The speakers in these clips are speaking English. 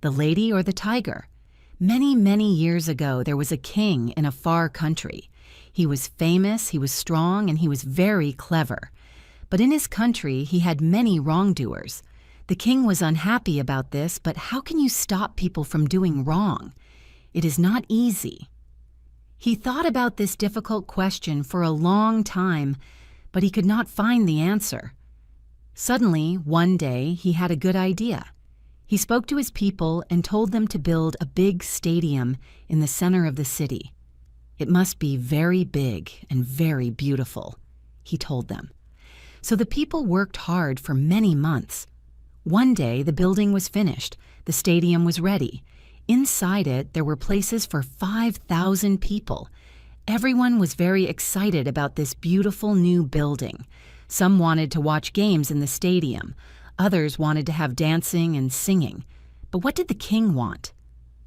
The lady or the tiger? Many, many years ago, there was a king in a far country. He was famous, he was strong, and he was very clever. But in his country, he had many wrongdoers. The king was unhappy about this, but how can you stop people from doing wrong? It is not easy. He thought about this difficult question for a long time, but he could not find the answer. Suddenly, one day, he had a good idea. He spoke to his people and told them to build a big stadium in the center of the city. It must be very big and very beautiful, he told them. So the people worked hard for many months. One day, the building was finished. The stadium was ready. Inside it, there were places for 5,000 people. Everyone was very excited about this beautiful new building. Some wanted to watch games in the stadium. Others wanted to have dancing and singing. But what did the king want?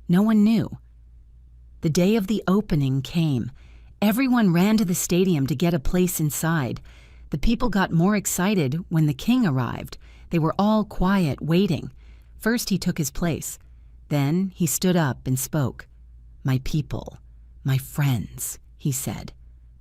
No one knew. The day of the opening came. Everyone ran to the stadium to get a place inside. The people got more excited when the king arrived. They were all quiet, waiting. First he took his place. Then he stood up and spoke. "My people, my friends," he said.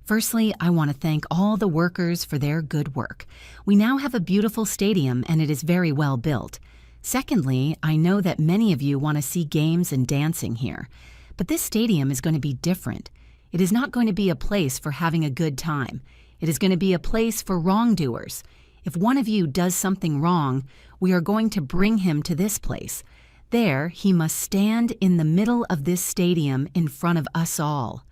"Firstly, I want to thank all the workers for their good work. We now have a beautiful stadium and it is very well built. Secondly, I know that many of you want to see games and dancing here. But this stadium is going to be different. It is not going to be a place for having a good time. It is going to be a place for wrongdoers. If one of you does something wrong, we are going to bring him to this place. There, he must stand in the middle of this stadium in front of us all.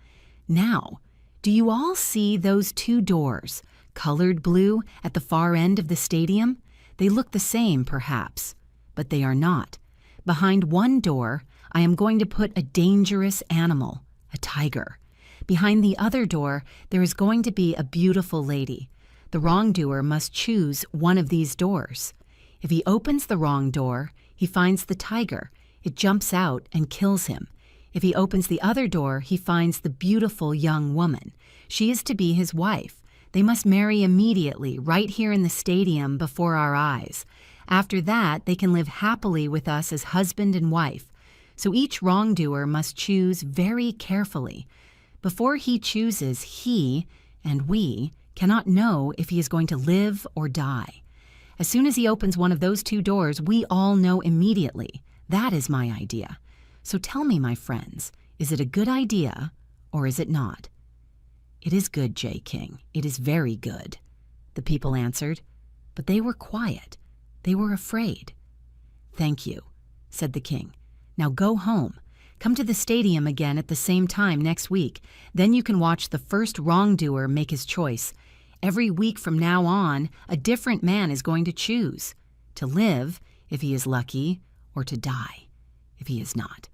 Now, do you all see those two doors, colored blue, at the far end of the stadium? They look the same, perhaps, but they are not. Behind one door, I am going to put a dangerous animal, a tiger. Behind the other door, there is going to be a beautiful lady. The wrongdoer must choose one of these doors. If he opens the wrong door, he finds the tiger. It jumps out and kills him. If he opens the other door, he finds the beautiful young woman. She is to be his wife. They must marry immediately, right here in the stadium before our eyes. After that, they can live happily with us as husband and wife. So each wrongdoer must choose very carefully. Before he chooses, he, and we, cannot know if he is going to live or die. As soon as he opens one of those two doors, we all know immediately. That is my idea. So tell me, my friends, is it a good idea or is it not?" "It is good, J. King. It is very good," the people answered. But they were quiet. They were afraid. "Thank you," said the king. "Now go home. Come to the stadium again at the same time next week. Then you can watch the first wrongdoer make his choice. Every week from now on, a different man is going to choose. To live, if he is lucky, or to die, if he is not."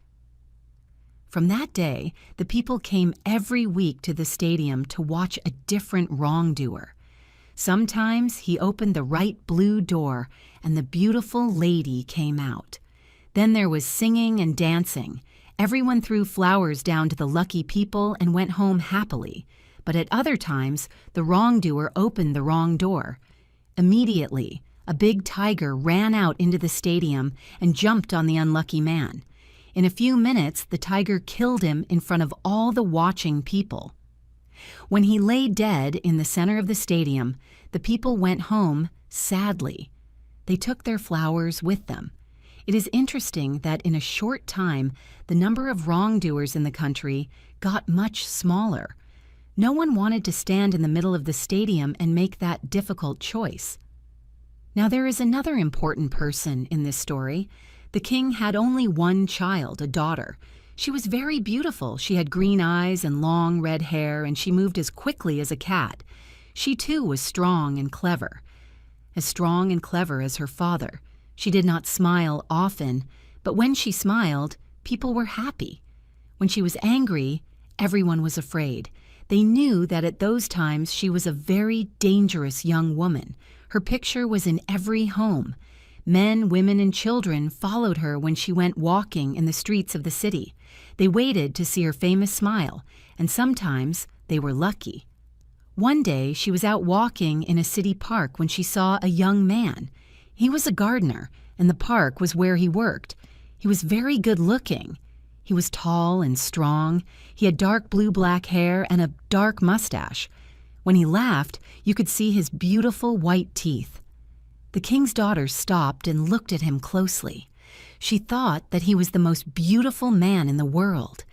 From that day, the people came every week to the stadium to watch a different wrongdoer. Sometimes he opened the right blue door, and the beautiful lady came out. Then there was singing and dancing. Everyone threw flowers down to the lucky people and went home happily. But at other times, the wrongdoer opened the wrong door. Immediately, a big tiger ran out into the stadium and jumped on the unlucky man. In a few minutes, the tiger killed him in front of all the watching people. When he lay dead in the center of the stadium, the people went home sadly. They took their flowers with them. It is interesting that in a short time, the number of wrongdoers in the country got much smaller. No one wanted to stand in the middle of the stadium and make that difficult choice. Now there is another important person in this story. The king had only one child, a daughter. She was very beautiful. She had green eyes and long red hair, and she moved as quickly as a cat. She too was strong and clever. As strong and clever as her father. She did not smile often, but when she smiled, people were happy. When she was angry, everyone was afraid. They knew that at those times she was a very dangerous young woman. Her picture was in every home. Men, women, and children followed her when she went walking in the streets of the city. They waited to see her famous smile, and sometimes they were lucky. One day, she was out walking in a city park when she saw a young man. He was a gardener, and the park was where he worked. He was very good-looking. He was tall and strong. He had dark blue-black hair and a dark mustache. When he laughed, you could see his beautiful white teeth. The king's daughter stopped and looked at him closely. She thought that he was the most beautiful man in the world.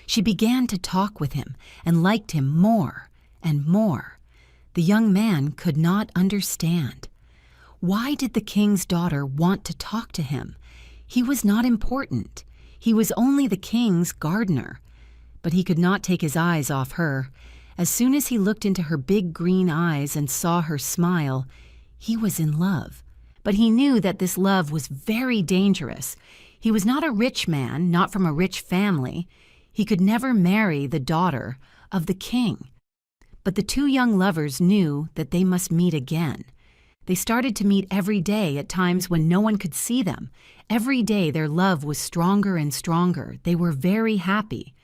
She began to talk with him and liked him more and more. The young man could not understand. Why did the king's daughter want to talk to him? He was not important. He was only the king's gardener. But he could not take his eyes off her. As soon as he looked into her big green eyes and saw her smile, he was in love. But he knew that this love was very dangerous. He was not a rich man, not from a rich family. He could never marry the daughter of the king. But the two young lovers knew that they must meet again. They started to meet every day at times when no one could see them. Every day their love was stronger and stronger. They were very happy.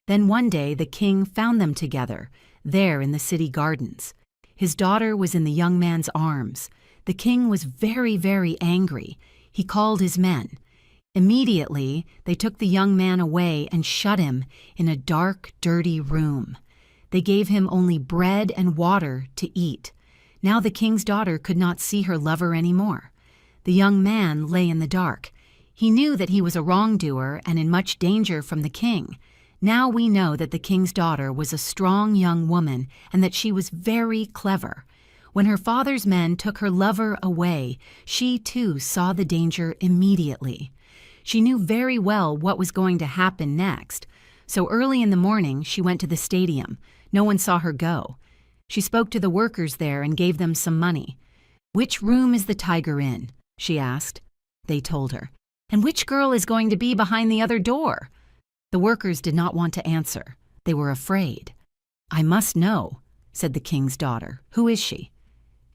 Then one day the king found them together, there in the city gardens. His daughter was in the young man's arms. The king was very, very angry. He called his men. Immediately, they took the young man away and shut him in a dark, dirty room. They gave him only bread and water to eat. Now the king's daughter could not see her lover anymore. The young man lay in the dark. He knew that he was a wrongdoer and in much danger from the king. Now we know that the king's daughter was a strong young woman and that she was very clever. When her father's men took her lover away, she too saw the danger immediately. She knew very well what was going to happen next. So early in the morning, she went to the stadium. No one saw her go. She spoke to the workers there and gave them some money. "Which room is the tiger in?" she asked. They told her. "And which girl is going to be behind the other door?" The workers did not want to answer. They were afraid. "I must know," said the king's daughter. "Who is she?"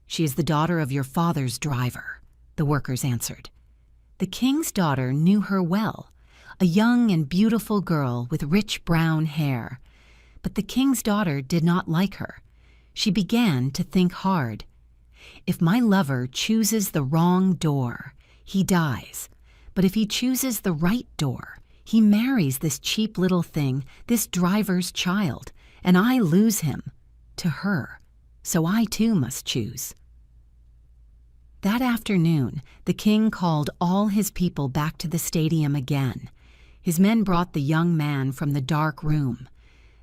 "She is the daughter of your father's driver," the workers answered. The king's daughter knew her well, a young and beautiful girl with rich brown hair. But the king's daughter did not like her. She began to think hard. If my lover chooses the wrong door, he dies. But if he chooses the right door, he marries this cheap little thing, this driver's child, and I lose him to her. So I too must choose. That afternoon, the king called all his people back to the stadium again. His men brought the young man from the dark room.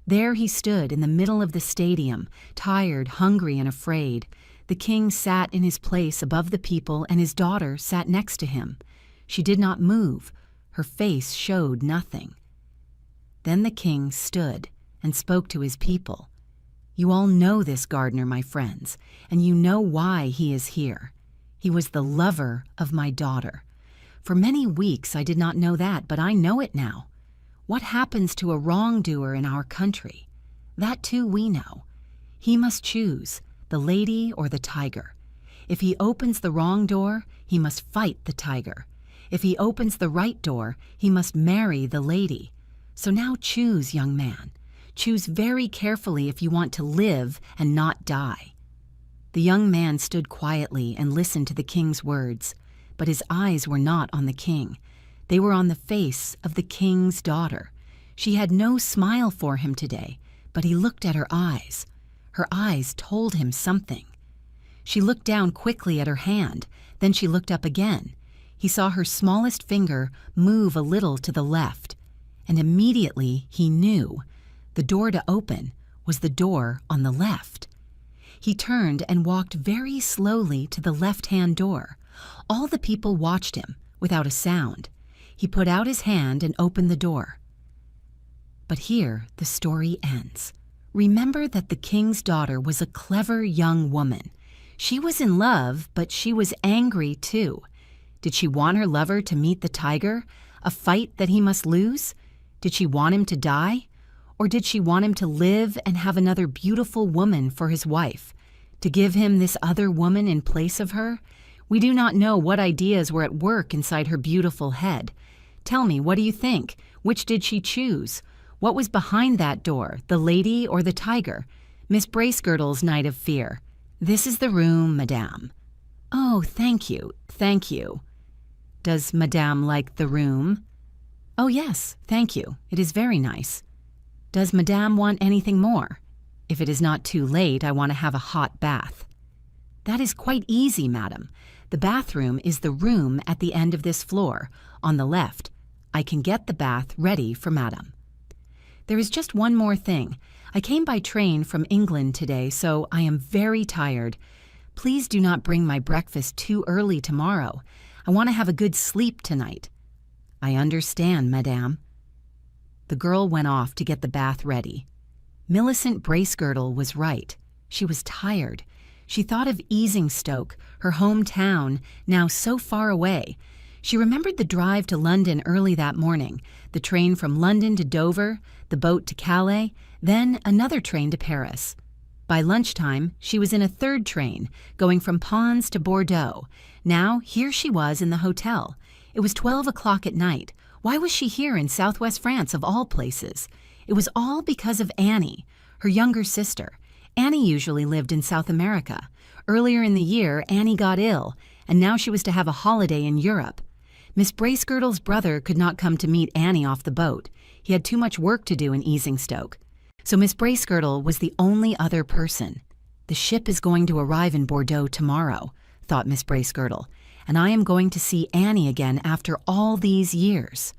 There he stood in the middle of the stadium, tired, hungry, and afraid. The king sat in his place above the people, and his daughter sat next to him. She did not move. Her face showed nothing. Then the king stood and spoke to his people. "You all know this gardener, my friends, and you know why he is here. He was the lover of my daughter. For many weeks I did not know that, but I know it now. What happens to a wrongdoer in our country? That too we know. He must choose the lady or the tiger. If he opens the wrong door, he must fight the tiger. If he opens the right door, he must marry the lady. So now choose, young man. Choose very carefully if you want to live and not die." The young man stood quietly and listened to the king's words, but his eyes were not on the king. They were on the face of the king's daughter. She had no smile for him today, but he looked at her eyes. Her eyes told him something. She looked down quickly at her hand, then she looked up again. He saw her smallest finger move a little to the left, and immediately he knew the door to open was the door on the left. He turned and walked very slowly to the left-hand door. All the people watched him without a sound. He put out his hand and opened the door. But here the story ends. Remember that the king's daughter was a clever young woman. She was in love, but she was angry too. Did she want her lover to meet the tiger, a fight that he must lose? Did she want him to die? Or did she want him to live and have another beautiful woman for his wife? To give him this other woman in place of her? We do not know what ideas were at work inside her beautiful head. Tell me, what do you think? Which did she choose? What was behind that door, the lady or the tiger? Miss Bracegirdle's Night of Fear. "This is the room, madame." "Oh, thank you, thank you." "Does madame like the room?" "Oh yes, thank you. It is very nice. Does Madame want anything more? If it is not too late, I want to have a hot bath." "That is quite easy, madam. The bathroom is the room at the end of this floor, on the left. I can get the bath ready for madam." "There is just one more thing. I came by train from England today, so I am very tired. Please do not bring my breakfast too early tomorrow. I want to have a good sleep tonight." "I understand, madame." The girl went off to get the bath ready. Millicent Bracegirdle was right. She was tired. She thought of Easingstoke, her hometown, now so far away. She remembered the drive to London early that morning, the train from London to Dover, the boat to Calais, then another train to Paris. By lunchtime, she was in a third train, going from Pons to Bordeaux. Now, here she was in the hotel. It was 12 o'clock at night. Why was she here in southwest France, of all places? It was all because of Annie, her younger sister. Annie usually lived in South America. Earlier in the year, Annie got ill, and now she was to have a holiday in Europe. Miss Bracegirdle's brother could not come to meet Annie off the boat. He had too much work to do in Easingstoke. So Miss Bracegirdle was the only other person. "The ship is going to arrive in Bordeaux tomorrow," thought Miss Bracegirdle, "and I am going to see Annie again after all these years."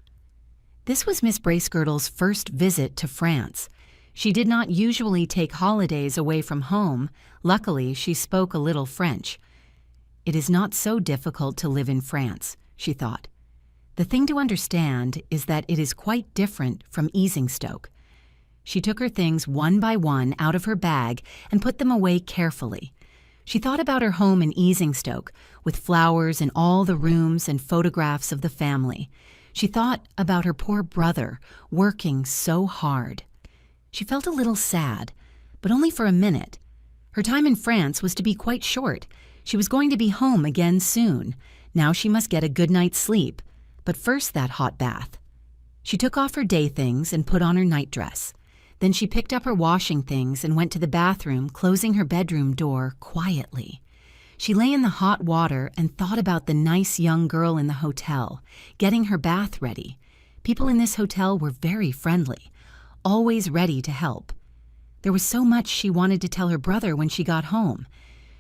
This was Miss Bracegirdle's first visit to France. She did not usually take holidays away from home. Luckily, she spoke a little French. "It is not so difficult to live in France," she thought. "The thing to understand is that it is quite different from Easingstoke." She took her things one by one out of her bag and put them away carefully. She thought about her home in Easingstoke, with flowers in all the rooms and photographs of the family. She thought about her poor brother, working so hard. She felt a little sad, but only for a minute. Her time in France was to be quite short. She was going to be home again soon. Now she must get a good night's sleep, but first that hot bath. She took off her day things and put on her nightdress. Then she picked up her washing things and went to the bathroom, closing her bedroom door quietly. She lay in the hot water and thought about the nice young girl in the hotel, getting her bath ready. People in this hotel were very friendly, always ready to help. There was so much she wanted to tell her brother when she got home.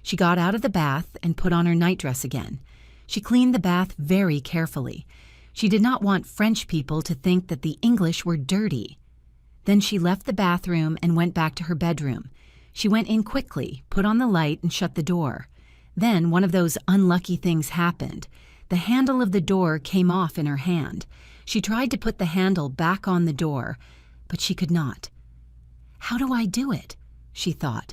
She got out of the bath and put on her nightdress again. She cleaned the bath very carefully. She did not want French people to think that the English were dirty. Then she left the bathroom and went back to her bedroom. She went in quickly, put on the light, and shut the door. Then one of those unlucky things happened. The handle of the door came off in her hand. She tried to put the handle back on the door, but she could not. "How do I do it?" she thought.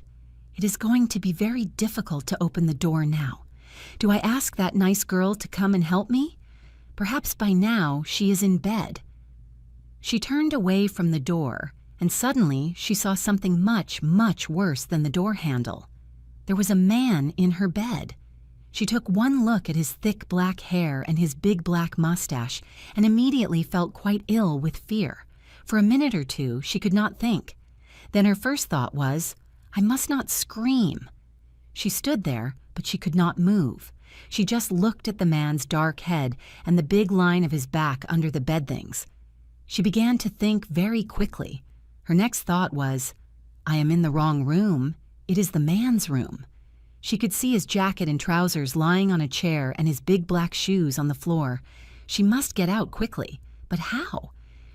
"It is going to be very difficult to open the door now. Do I ask that nice girl to come and help me? Perhaps by now she is in bed." She turned away from the door, and suddenly she saw something much, much worse than the door handle. There was a man in her bed. She took one look at his thick black hair and his big black mustache, and immediately felt quite ill with fear. For a minute or two, she could not think. Then her first thought was, "I must not scream." She stood there, but she could not move. She just looked at the man's dark head and the big line of his back under the bed things. She began to think very quickly. Her next thought was, "I am in the wrong room. It is the man's room." She could see his jacket and trousers lying on a chair and his big black shoes on the floor. She must get out quickly. But how?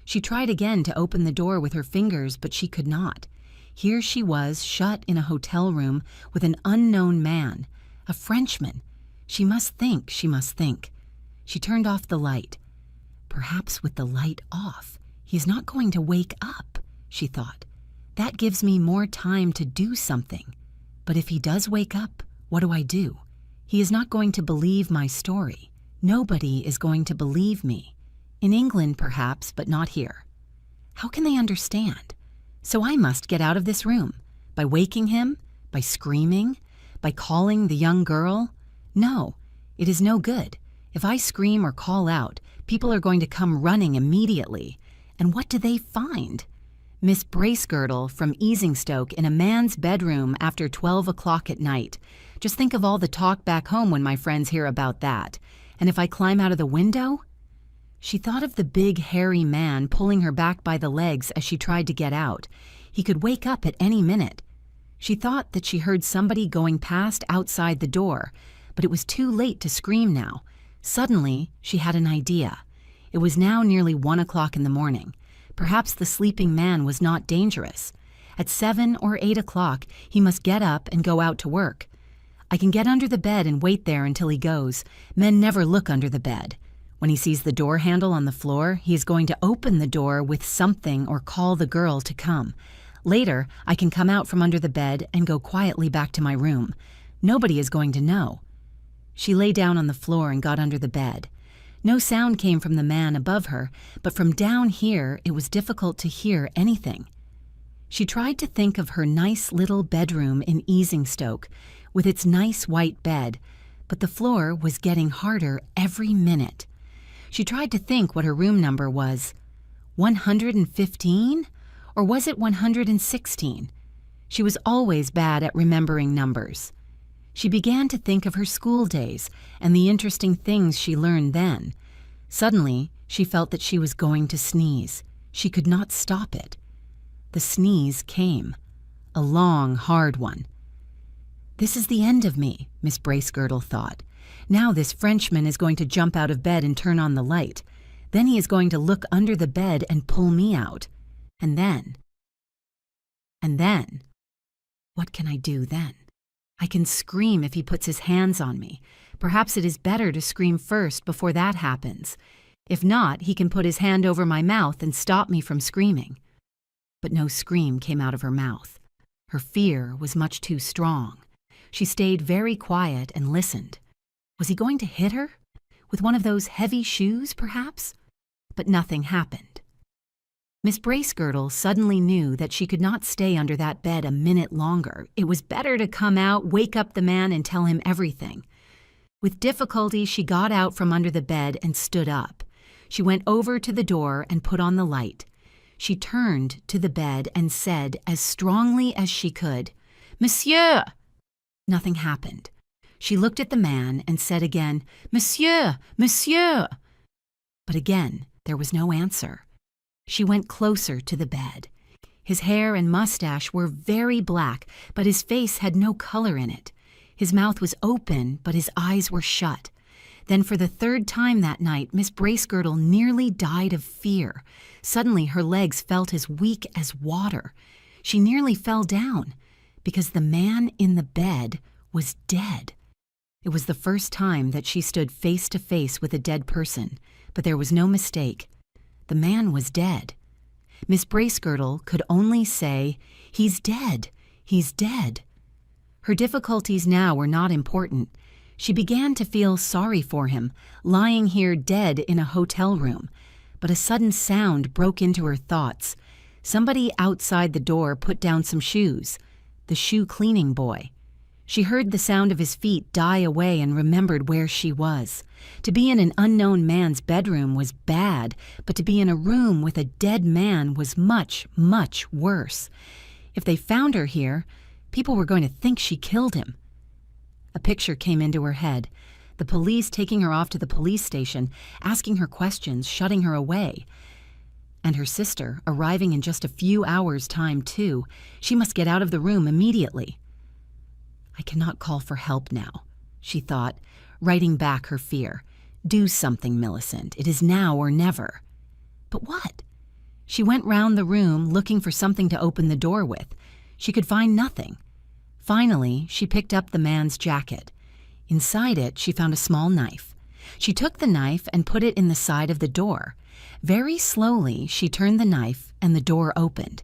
She tried again to open the door with her fingers, but she could not. Here she was, shut in a hotel room with an unknown man, a Frenchman. She must think, she must think. She turned off the light. "Perhaps with the light off, he is not going to wake up," she thought. "That gives me more time to do something. But if he does wake up, what do I do? He is not going to believe my story. Nobody is going to believe me. In England, perhaps, but not here. How can they understand? So I must get out of this room. By waking him? By screaming? By calling the young girl? No, it is no good. If I scream or call out, people are going to come running immediately. And what do they find? Miss Bracegirdle from Easingstoke in a man's bedroom after 12 o'clock at night. Just think of all the talk back home when my friends hear about that. And if I climb out of the window? She thought of the big, hairy man pulling her back by the legs as she tried to get out. He could wake up at any minute. She thought that she heard somebody going past outside the door, but it was too late to scream now. Suddenly, she had an idea. It was now nearly 1 o'clock in the morning. Perhaps the sleeping man was not dangerous. At 7 or 8 o'clock, he must get up and go out to work. I can get under the bed and wait there until he goes. Men never look under the bed. When he sees the door handle on the floor, he is going to open the door with something or call the girl to come. Later, I can come out from under the bed and go quietly back to my room. Nobody is going to know. She lay down on the floor and got under the bed. No sound came from the man above her, but from down here it was difficult to hear anything. She tried to think of her nice little bedroom in Easingstoke, with its nice white bed, but the floor was getting harder every minute. She tried to think what her room number was. 115? Or was it 116? She was always bad at remembering numbers. She began to think of her school days and the interesting things she learned then. Suddenly, she felt that she was going to sneeze. She could not stop it. The sneeze came. A long, hard one. "This is the end of me," Miss Bracegirdle thought. "Now this Frenchman is going to jump out of bed and turn on the light. Then he is going to look under the bed and pull me out. And then, what can I do then? I can scream if he puts his hands on me. Perhaps it is better to scream first before that happens. If not, he can put his hand over my mouth and stop me from screaming." But no scream came out of her mouth. Her fear was much too strong. She stayed very quiet and listened. Was he going to hit her? With one of those heavy shoes, perhaps? But nothing happened. Miss Bracegirdle suddenly knew that she could not stay under that bed a minute longer. It was better to come out, wake up the man, and tell him everything. With difficulty, she got out from under the bed and stood up. She went over to the door and put on the light. She turned to the bed and said, as strongly as she could, "Monsieur!" Nothing happened. She looked at the man and said again, "Monsieur! Monsieur!" But again, there was no answer. She went closer to the bed. His hair and mustache were very black, but his face had no color in it. His mouth was open, but his eyes were shut. Then for the third time that night, Miss Bracegirdle nearly died of fear. Suddenly her legs felt as weak as water. She nearly fell down, because the man in the bed was dead. It was the first time that she stood face to face with a dead person, but there was no mistake. The man was dead. Miss Bracegirdle could only say, "He's dead, he's dead." Her difficulties now were not important. She began to feel sorry for him, lying here dead in a hotel room. But a sudden sound broke into her thoughts. Somebody outside the door put down some shoes. The shoe cleaning boy. She heard the sound of his feet die away and remembered where she was. To be in an unknown man's bedroom was bad, but to be in a room with a dead man was much, much worse. If they found her here, people were going to think she killed him. A picture came into her head. The police taking her off to the police station, asking her questions, shutting her away. And her sister arriving in just a few hours' time, too. She must get out of the room immediately. "I cannot call for help now," she thought, writing back her fear. "Do something, Millicent. It is now or never." But what? She went round the room looking for something to open the door with. She could find nothing. Finally, she picked up the man's jacket. Inside it, she found a small knife. She took the knife and put it in the side of the door. Very slowly, she turned the knife and the door opened.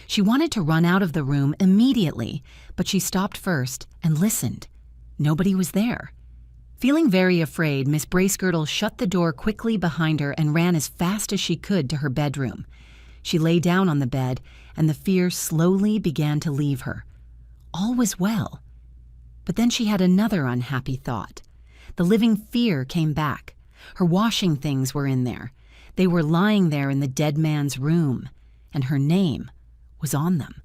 She wanted to run out of the room immediately, but she stopped first and listened. Nobody was there. Feeling very afraid, Miss Bracegirdle shut the door quickly behind her and ran as fast as she could to her bedroom. She lay down on the bed, and the fear slowly began to leave her. All was well. But then she had another unhappy thought. The living fear came back. Her washing things were in there. They were lying there in the dead man's room, and her name was on them.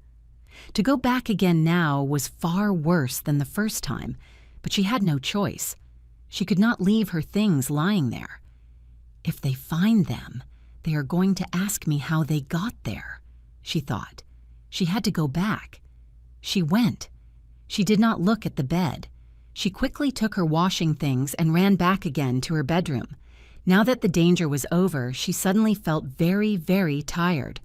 To go back again now was far worse than the first time, but she had no choice. She could not leave her things lying there. If they find them, they are going to ask me how they got there, she thought. She had to go back. She went. She did not look at the bed. She quickly took her washing things and ran back again to her bedroom. Now that the danger was over, she suddenly felt very, very tired.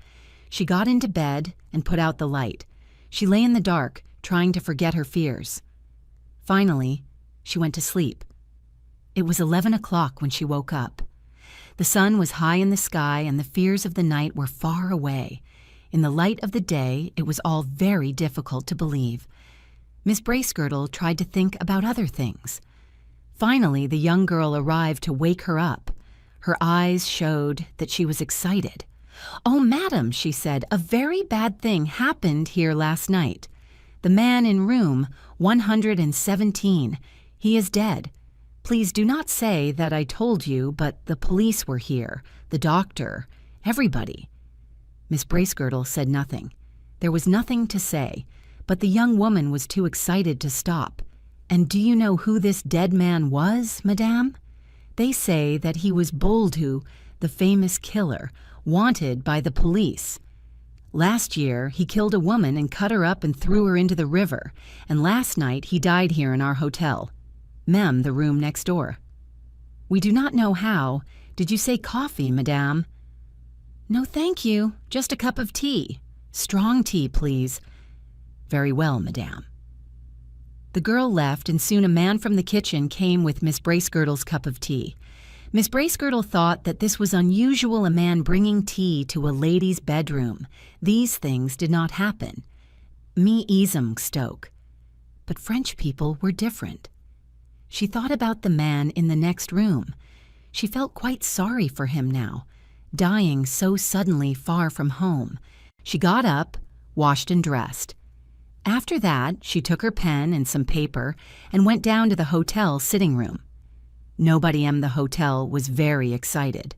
She got into bed and put out the light. She lay in the dark, trying to forget her fears. Finally, she went to sleep. It was 11 o'clock when she woke up. The sun was high in the sky and the fears of the night were far away. In the light of the day, it was all very difficult to believe. Miss Bracegirdle tried to think about other things. Finally, the young girl arrived to wake her up. Her eyes showed that she was excited. "Oh, madam," she said, "a very bad thing happened here last night. The man in room 117, he is dead. Please do not say that I told you, but the police were here, the doctor, everybody." Miss Bracegirdle said nothing. There was nothing to say, but the young woman was too excited to stop. "And do you know who this dead man was, madame? They say that he was Boldu, the famous killer, wanted by the police. Last year, he killed a woman and cut her up and threw her into the river, and last night he died here in our hotel. Mem, the room next door." "We do not know how. Did you say coffee, madame?" "No, thank you. Just a cup of tea. Strong tea, please." "Very well, madame." The girl left, and soon a man from the kitchen came with Miss Bracegirdle's cup of tea. Miss Bracegirdle thought that this was unusual, a man bringing tea to a lady's bedroom. These things did not happen. Me ism stoke. But French people were different. She thought about the man in the next room. She felt quite sorry for him now, dying so suddenly far from home. She got up, washed and dressed. After that, she took her pen and some paper and went down to the hotel sitting room. Nobody in the hotel was very excited.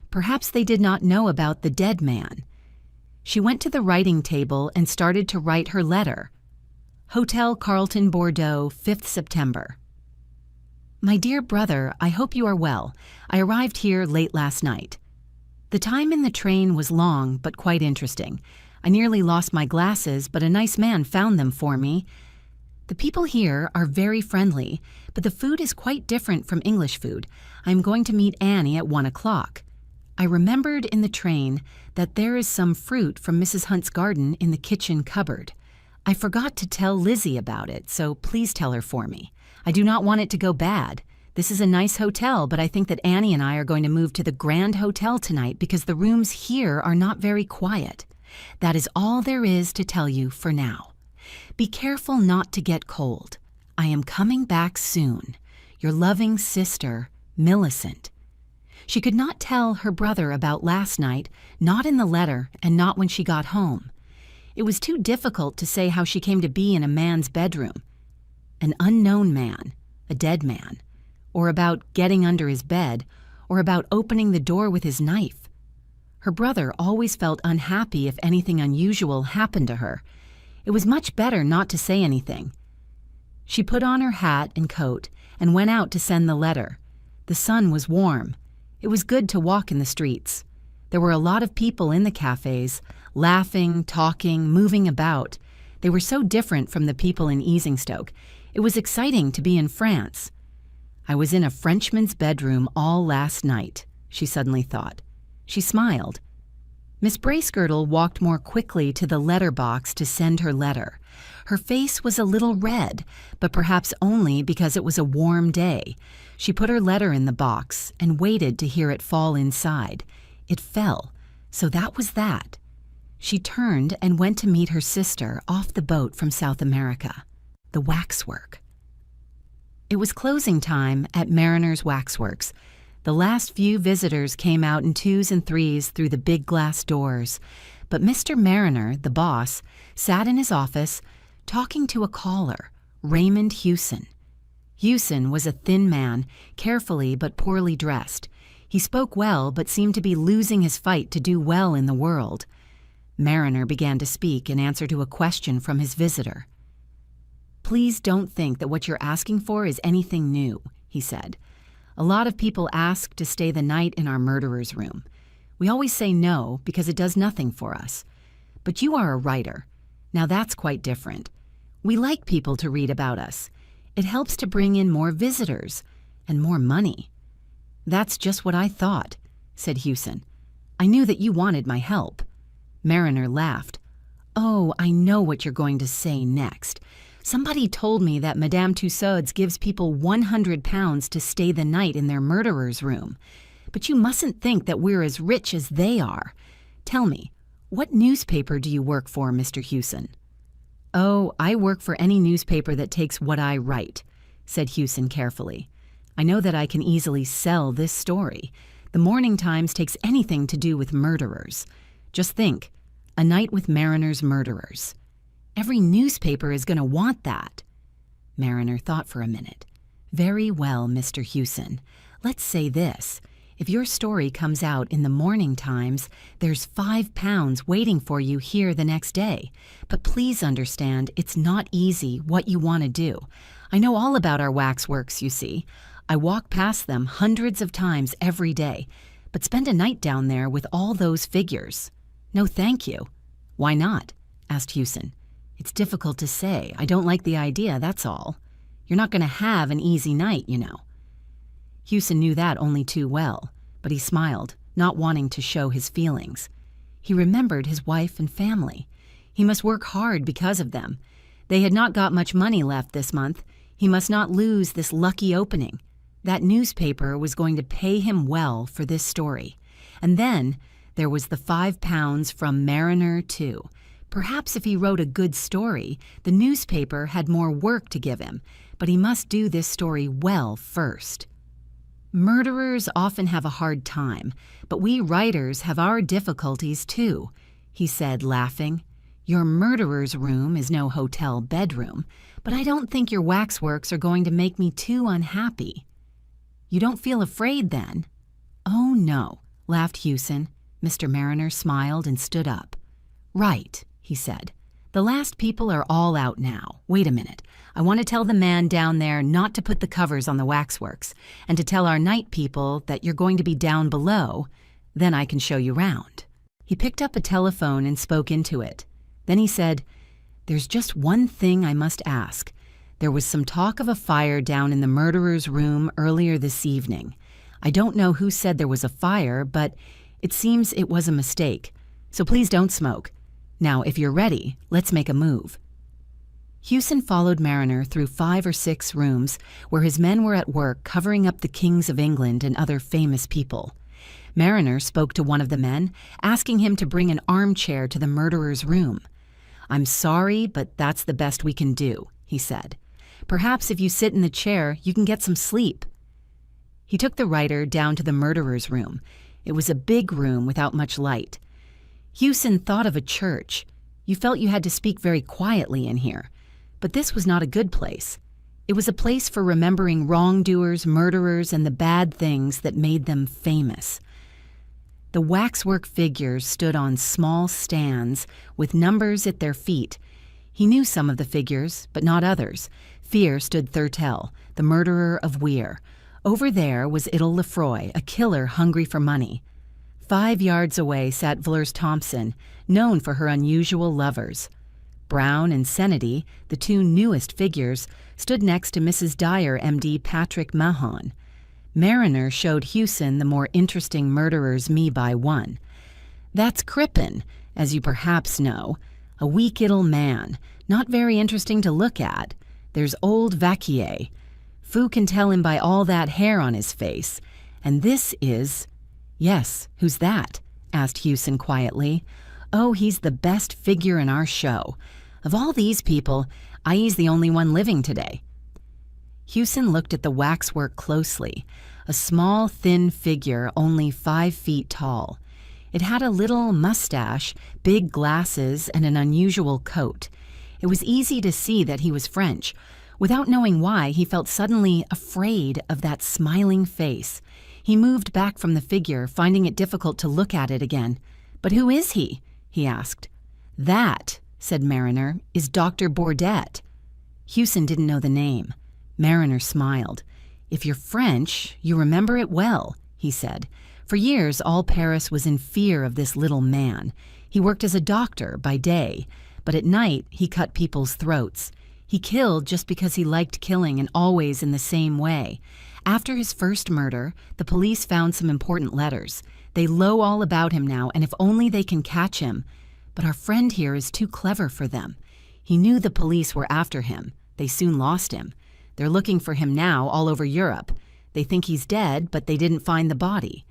Perhaps they did not know about the dead man. She went to the writing table and started to write her letter. Hotel Carlton, Bordeaux, 5th September. My dear brother, I hope you are well. I arrived here late last night. The time in the train was long but quite interesting. I nearly lost my glasses, but a nice man found them for me. The people here are very friendly, but the food is quite different from English food. I am going to meet Annie at 1 o'clock. I remembered in the train that there is some fruit from Mrs. Hunt's garden in the kitchen cupboard. I forgot to tell Lizzie about it, so please tell her for me. I do not want it to go bad. This is a nice hotel, but I think that Annie and I are going to move to the Grand Hotel tonight because the rooms here are not very quiet. That is all there is to tell you for now. Be careful not to get cold. I am coming back soon. Your loving sister, Millicent. She could not tell her brother about last night, not in the letter and not when she got home. It was too difficult to say how she came to be in a man's bedroom. An unknown man, a dead man, or about getting under his bed, or about opening the door with his knife. Her brother always felt unhappy if anything unusual happened to her. It was much better not to say anything. She put on her hat and coat and went out to send the letter. The sun was warm. It was good to walk in the streets. There were a lot of people in the cafes, laughing, talking, moving about. They were so different from the people in Easingstoke. It was exciting to be in France. I was in a Frenchman's bedroom all last night, she suddenly thought. She smiled. Miss Bracegirdle walked more quickly to the letter box to send her letter. Her face was a little red, but perhaps only because it was a warm day. She put her letter in the box and waited to hear it fall inside. It fell, so that was that. She turned and went to meet her sister off the boat from South America, the waxwork. It was closing time at Mariner's Waxworks. The last few visitors came out in 2s and 3s through the big glass doors, but Mr. Mariner, the boss, sat in his office talking to a caller, Raymond Hewson. Hewson was a thin man, carefully but poorly dressed. He spoke well but seemed to be losing his fight to do well in the world. Mariner began to speak in answer to a question from his visitor. "Please don't think that what you're asking for is anything new," he said. A lot of people ask to stay the night in our murderer's room. We always say no because it does nothing for us. But you are a writer. Now that's quite different. We like people to read about us. It helps to bring in more visitors and more money." "That's just what I thought," said Hewson. "I knew that you wanted my help." Mariner laughed. "Oh, I know what you're going to say next. Somebody told me that Madame Tussaud's gives people £100 to stay the night in their murderer's room. But you mustn't think that we're as rich as they are. Tell me, what newspaper do you work for, Mr. Hewson?" "Oh, I work for any newspaper that takes what I write," said Hewson carefully. "I know that I can easily sell this story. The Morning Times takes anything to do with murderers. Just think, a night with Mariner's murderers. Every newspaper is going to want that." Mariner thought for a minute. "Very well, Mr. Hewson. Let's say this. If your story comes out in the Morning Times, there's £5 waiting for you here the next day. But please understand, it's not easy what you want to do. I know all about our waxworks, you see. I walk past them hundreds of times every day. But spend a night down there with all those figures. No, thank you." "Why not?" asked Hewson. "It's difficult to say. I don't like the idea, that's all. You're not going to have an easy night, you know." Hewson knew that only too well, but he smiled, not wanting to show his feelings. He remembered his wife and family. He must work hard because of them. They had not got much money left this month. He must not lose this lucky opening. That newspaper was going to pay him well for this story. And then there was the £5 from Mariner, too. Perhaps if he wrote a good story, the newspaper had more work to give him, but he must do this story well first. "Murderers often have a hard time, but we writers have our difficulties too," he said, laughing. "Your murderer's room is no hotel bedroom, but I don't think your waxworks are going to make me too unhappy." "You don't feel afraid, then?" "Oh, no," laughed Hewson. Mr. Mariner smiled and stood up. "Right," he said. "The last people are all out now. Wait a minute. I want to tell the man down there not to put the covers on the waxworks, and to tell our night people that you're going to be down below. Then I can show you round." He picked up a telephone and spoke into it. Then he said, "There's just one thing I must ask. There was some talk of a fire down in the murderer's room earlier this evening. I don't know who said there was a fire, but it seems it was a mistake. So please don't smoke. Now, if you're ready, let's make a move." Hewson followed Mariner through 5 or 6 rooms where his men were at work covering up the kings of England and other famous people. Mariner spoke to one of the men, asking him to bring an armchair to the murderer's room. "I'm sorry, but that's the best we can do," he said. "Perhaps if you sit in the chair, you can get some sleep." He took the writer down to the murderer's room. It was a big room without much light. Hewson thought of a church. You felt you had to speak very quietly in here. But this was not a good place. It was a place for remembering wrongdoers, murderers, and the bad things that made them famous. The waxwork figures stood on small stands with numbers at their feet. He knew some of the figures, but not others. Fear stood Thurtell, the murderer of Weir. Over there was Idle Lefroy, a killer hungry for money. 5 yards away sat Vlers Thompson, known for her unusual lovers. Brown and Sennedy, the 2 newest figures, stood next to Mrs. Dyer, M.D. Patrick Mahon. Mariner showed Hewson the more interesting murderers me by one. That's Crippen, as you perhaps know, a weak little man, not very interesting to look at. There's old Vacquier. Foo can tell him by all that hair on his face. And this is— "Yes, who's that?" asked Hewson quietly. "Oh, he's the best figure in our show. Of all these people, he's the only one living today." Hewson looked at the waxwork closely, a small, thin figure only 5 feet tall. It had a little mustache, big glasses, and an unusual coat. It was easy to see that he was French. Without knowing why, he felt suddenly afraid of that smiling face. He moved back from the figure, finding it difficult to look at it again. "But who is he?" he asked. "That," said Mariner, "is Dr. Bourdette." Hewson didn't know the name. Mariner smiled. "If you're French, you remember it well," he said. For years, all Paris was in fear of this little man. He worked as a doctor by day, but at night he cut people's throats. He killed just because he liked killing and always in the same way. After his first murder, the police found some important letters. They know all about him now, and if only they can catch him. But our friend here is too clever for them. He knew the police were after him. They soon lost him. They're looking for him now all over Europe. They think he's dead, but they didn't find the body.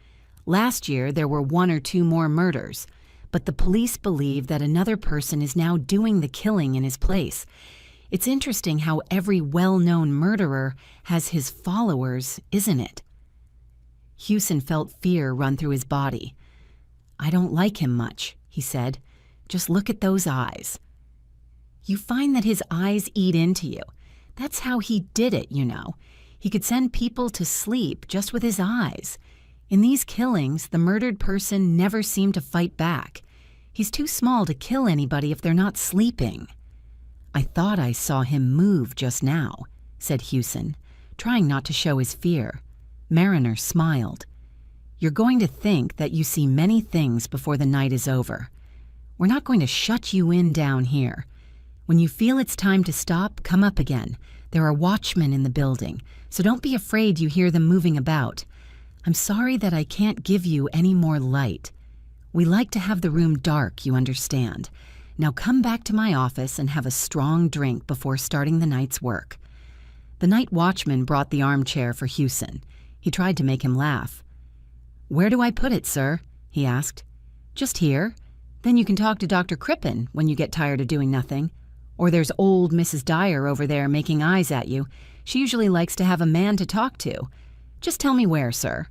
Last year, there were 1 or 2 more murders, but the police believe that another person is now doing the killing in his place. It's interesting how every well-known murderer has his followers, isn't it? Hewson felt fear run through his body. "I don't like him much," he said. "Just look at those eyes." You find that his eyes eat into you. That's how he did it, you know. He could send people to sleep just with his eyes. In these killings, the murdered person never seemed to fight back. He's too small to kill anybody if they're not sleeping. "I thought I saw him move just now," said Hewson, trying not to show his fear. Mariner smiled. "You're going to think that you see many things before the night is over. We're not going to shut you in down here. When you feel it's time to stop, come up again. There are watchmen in the building, so don't be afraid you hear them moving about. I'm sorry that I can't give you any more light. We like to have the room dark, you understand. Now come back to my office and have a strong drink before starting the night's work." The night watchman brought the armchair for Hewson. He tried to make him laugh. "Where do I put it, sir?" he asked. "Just here. Then you can talk to Dr. Crippen when you get tired of doing nothing. Or there's old Mrs. Dyer over there making eyes at you. She usually likes to have a man to talk to. Just tell me where, sir."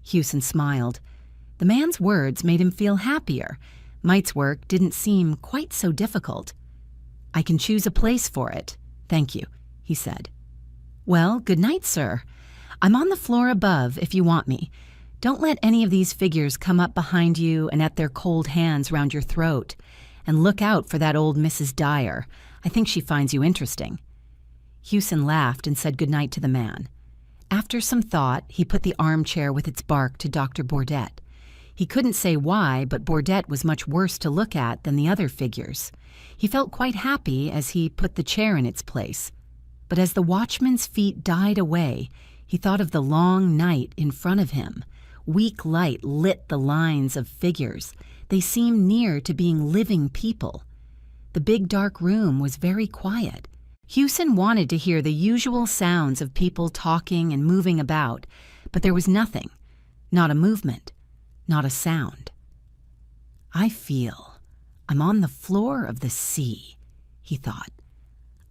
Hewson smiled. The man's words made him feel happier. Might's work didn't seem quite so difficult. "I can choose a place for it. Thank you," he said. "Well, good night, sir. I'm on the floor above if you want me. Don't let any of these figures come up behind you and at their cold hands round your throat. And look out for that old Mrs. Dyer. I think she finds you interesting." Hewson laughed and said goodnight to the man. After some thought, he put the armchair with its bark to Dr. Bourdet. He couldn't say why, but Bourdet was much worse to look at than the other figures. He felt quite happy as he put the chair in its place. But as the watchman's feet died away, he thought of the long night in front of him. Weak light lit the lines of figures. They seemed near to being living people. The big dark room was very quiet. Hewson wanted to hear the usual sounds of people talking and moving about, but there was nothing. Not a movement. Not a sound. I'm on the floor of the sea," he thought.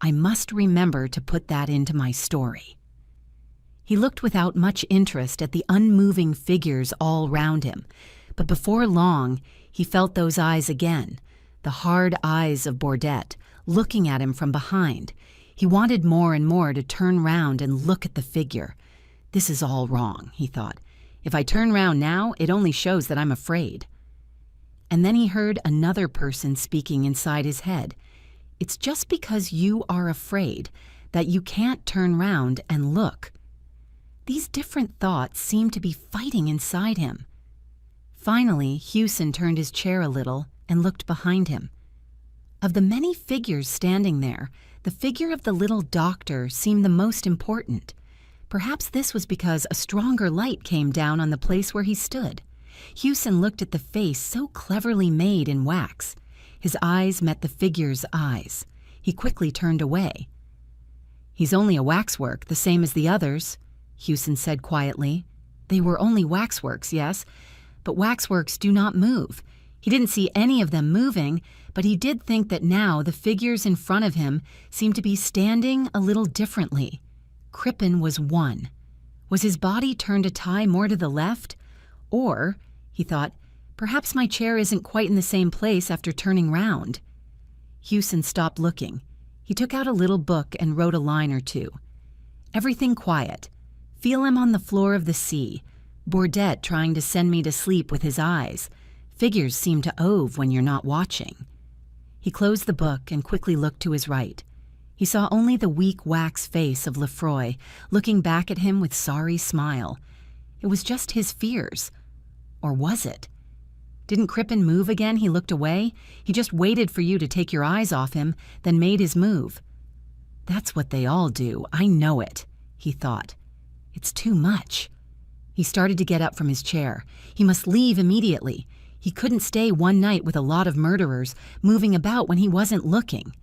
"I must remember to put that into my story." He looked without much interest at the unmoving figures all round him, but before long he felt those eyes again, the hard eyes of Bourdet, looking at him from behind. He wanted more and more to turn round and look at the figure. "This is all wrong," he thought. "If I turn round now, it only shows that I'm afraid." And then he heard another person speaking inside his head. "It's just because you are afraid that you can't turn round and look." These different thoughts seemed to be fighting inside him. Finally, Hewson turned his chair a little and looked behind him. Of the many figures standing there, the figure of the little doctor seemed the most important. Perhaps this was because a stronger light came down on the place where he stood. Hewson looked at the face so cleverly made in wax. His eyes met the figure's eyes. He quickly turned away. "He's only a waxwork, the same as the others," Hewson said quietly. They were only waxworks, yes, but waxworks do not move. He didn't see any of them moving, but he did think that now the figures in front of him seemed to be standing a little differently. Crippen was one. Was his body turned a tie more to the left? Or, he thought, perhaps my chair isn't quite in the same place after turning round. Hewson stopped looking. He took out a little book and wrote a line or two. "Everything quiet. Feel him on the floor of the sea. Bourdet trying to send me to sleep with his eyes. Figures seem to ove when you're not watching." He closed the book and quickly looked to his right. He saw only the weak wax face of Lefroy, looking back at him with sorry smile. It was just his fears. Or was it? Didn't Crippen move again? He looked away. He just waited for you to take your eyes off him, then made his move. That's what they all do. I know it, he thought. It's too much. He started to get up from his chair. He must leave immediately. He couldn't stay one night with a lot of murderers moving about when he wasn't looking.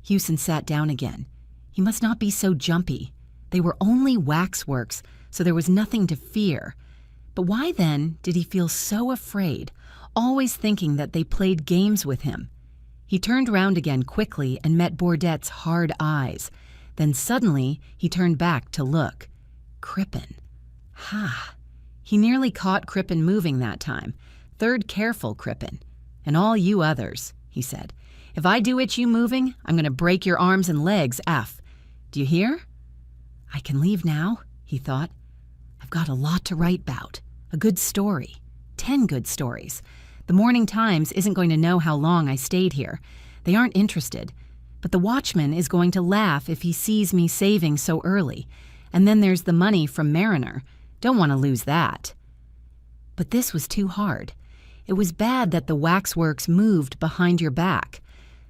Hewson sat down again. He must not be so jumpy. They were only waxworks, so there was nothing to fear. But why then did he feel so afraid, always thinking that they played games with him? He turned round again quickly and met Bourdette's hard eyes. Then suddenly he turned back to look. Crippen. Ha! He nearly caught Crippen moving that time. Third careful, Crippen. And all you others, he said. If I do itch you moving, I'm going to break your arms and legs, F. Do you hear? I can leave now, he thought. I've got a lot to write about. A good story. 10 good stories. The Morning Times isn't going to know how long I stayed here. They aren't interested. But the watchman is going to laugh if he sees me saving so early. And then there's the money from Mariner. Don't want to lose that. But this was too hard. It was bad that the waxworks moved behind your back.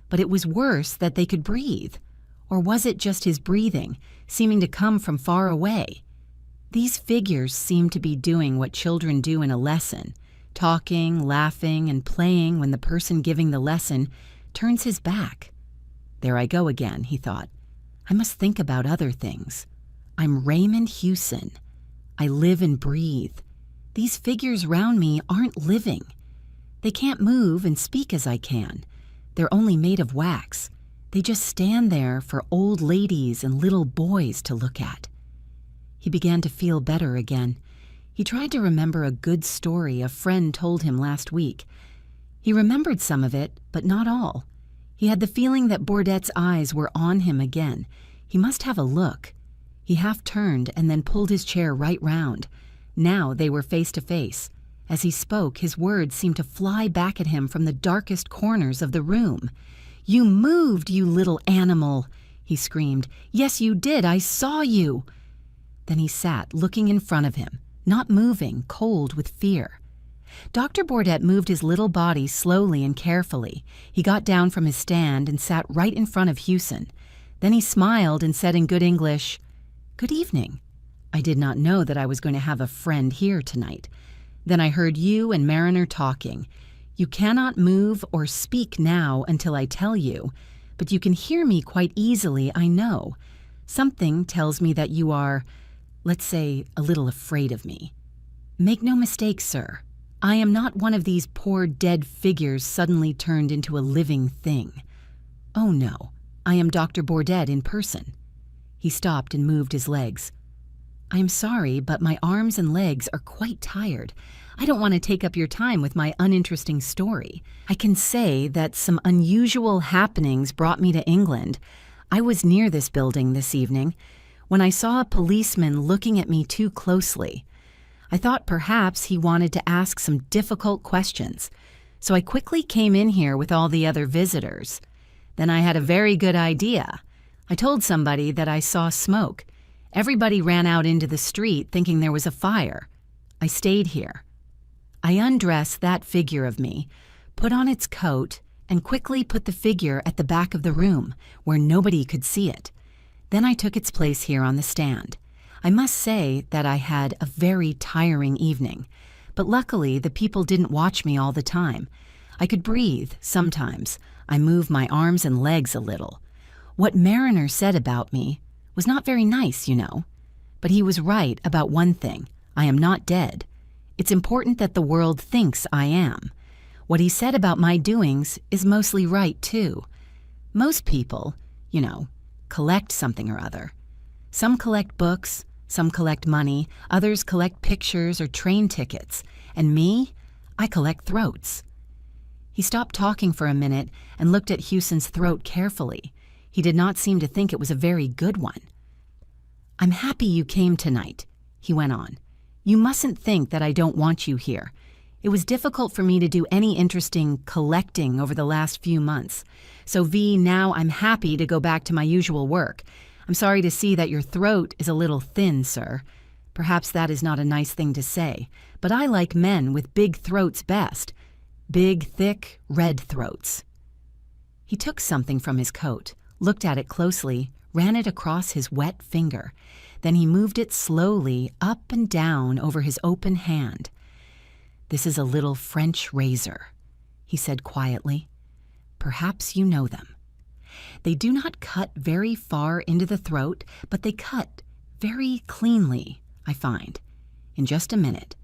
But it was worse that they could breathe. Or was it just his breathing, seeming to come from far away? These figures seemed to be doing what children do in a lesson, talking, laughing, and playing when the person giving the lesson turns his back. There I go again, he thought. I must think about other things. I'm Raymond Hewson. I live and breathe. These figures round me aren't living. They can't move and speak as I can. They're only made of wax. They just stand there for old ladies and little boys to look at. He began to feel better again. He tried to remember a good story a friend told him last week. He remembered some of it, but not all. He had the feeling that Bourdette's eyes were on him again. He must have a look. He half turned and then pulled his chair right round. Now they were face to face. As he spoke, his words seemed to fly back at him from the darkest corners of the room. "You moved, you little animal!" he screamed. "Yes, you did. I saw you." Then he sat, looking in front of him, not moving, cold with fear. Dr. Bourdette moved his little body slowly and carefully. He got down from his stand and sat right in front of Hewson. Then he smiled and said in good English, "Good evening. I did not know that I was going to have a friend here tonight. Then I heard you and Mariner talking. You cannot move or speak now until I tell you, but you can hear me quite easily, I know. Something tells me that you are, let's say, a little afraid of me. Make no mistake, sir. I am not one of these poor dead figures suddenly turned into a living thing. Oh no, I am Dr. Bourdette in person." He stopped and moved his legs. "I am sorry, but my arms and legs are quite tired. I don't want to take up your time with my uninteresting story. I can say that some unusual happenings brought me to England. I was near this building this evening when I saw a policeman looking at me too closely. I thought perhaps he wanted to ask some difficult questions, so I quickly came in here with all the other visitors. Then I had a very good idea. I told somebody that I saw smoke. Everybody ran out into the street thinking there was a fire. I stayed here. I undressed that figure of me, put on its coat, and quickly put the figure at the back of the room where nobody could see it. Then I took its place here on the stand. I must say that I had a very tiring evening, but luckily the people didn't watch me all the time. I could breathe sometimes. I moved my arms and legs a little. What Mariner said about me was not very nice, you know. But he was right about one thing. I am not dead. It's important that the world thinks I am. What he said about my doings is mostly right, too. Most people, you know, collect something or other. Some collect books, some collect money, others collect pictures or train tickets. And me, I collect throats. He stopped talking for a minute and looked at Hewson's throat carefully. He did not seem to think it was a very good one. "I'm happy you came tonight," he went on. "You mustn't think that I don't want you here. It was difficult for me to do any interesting collecting over the last few months. So V, now I'm happy to go back to my usual work. I'm sorry to see that your throat is a little thin, sir. Perhaps that is not a nice thing to say, but I like men with big throats best. Big, thick, red throats. He took something from his coat, looked at it closely, ran it across his wet finger. Then he moved it slowly up and down over his open hand. "This is a little French razor," he said quietly. "Perhaps you know them. They do not cut very far into the throat, but they cut very cleanly, I find. In just a minute,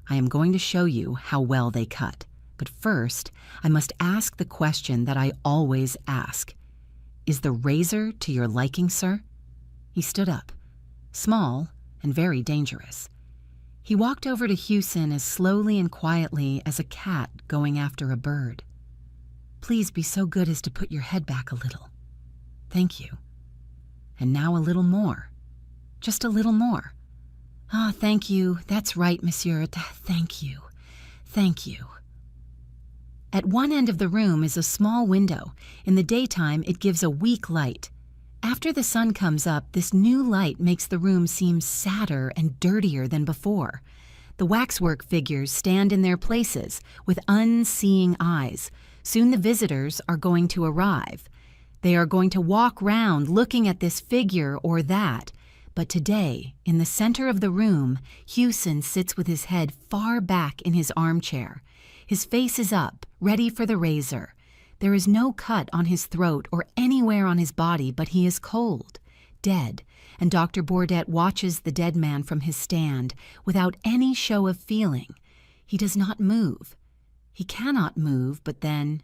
I am going to show you how well they cut. But first, I must ask the question that I always ask. Is the razor to your liking, sir?" He stood up, small and very dangerous. He walked over to Hewson as slowly and quietly as a cat going after a bird. "Please be so good as to put your head back a little. Thank you. And now a little more. Just a little more. Ah, thank you. That's right, monsieur. Thank you. Thank you." At one end of the room is a small window. In the daytime, it gives a weak light. After the sun comes up, this new light makes the room seem sadder and dirtier than before. The waxwork figures stand in their places with unseeing eyes. Soon the visitors are going to arrive. They are going to walk round looking at this figure or that. But today, in the center of the room, Hewson sits with his head far back in his armchair. His face is up, ready for the razor. There is no cut on his throat or anywhere on his body, but he is cold, dead, and Dr. Bourdet watches the dead man from his stand without any show of feeling. He does not move. He cannot move, but then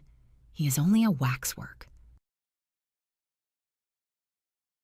he is only a waxwork.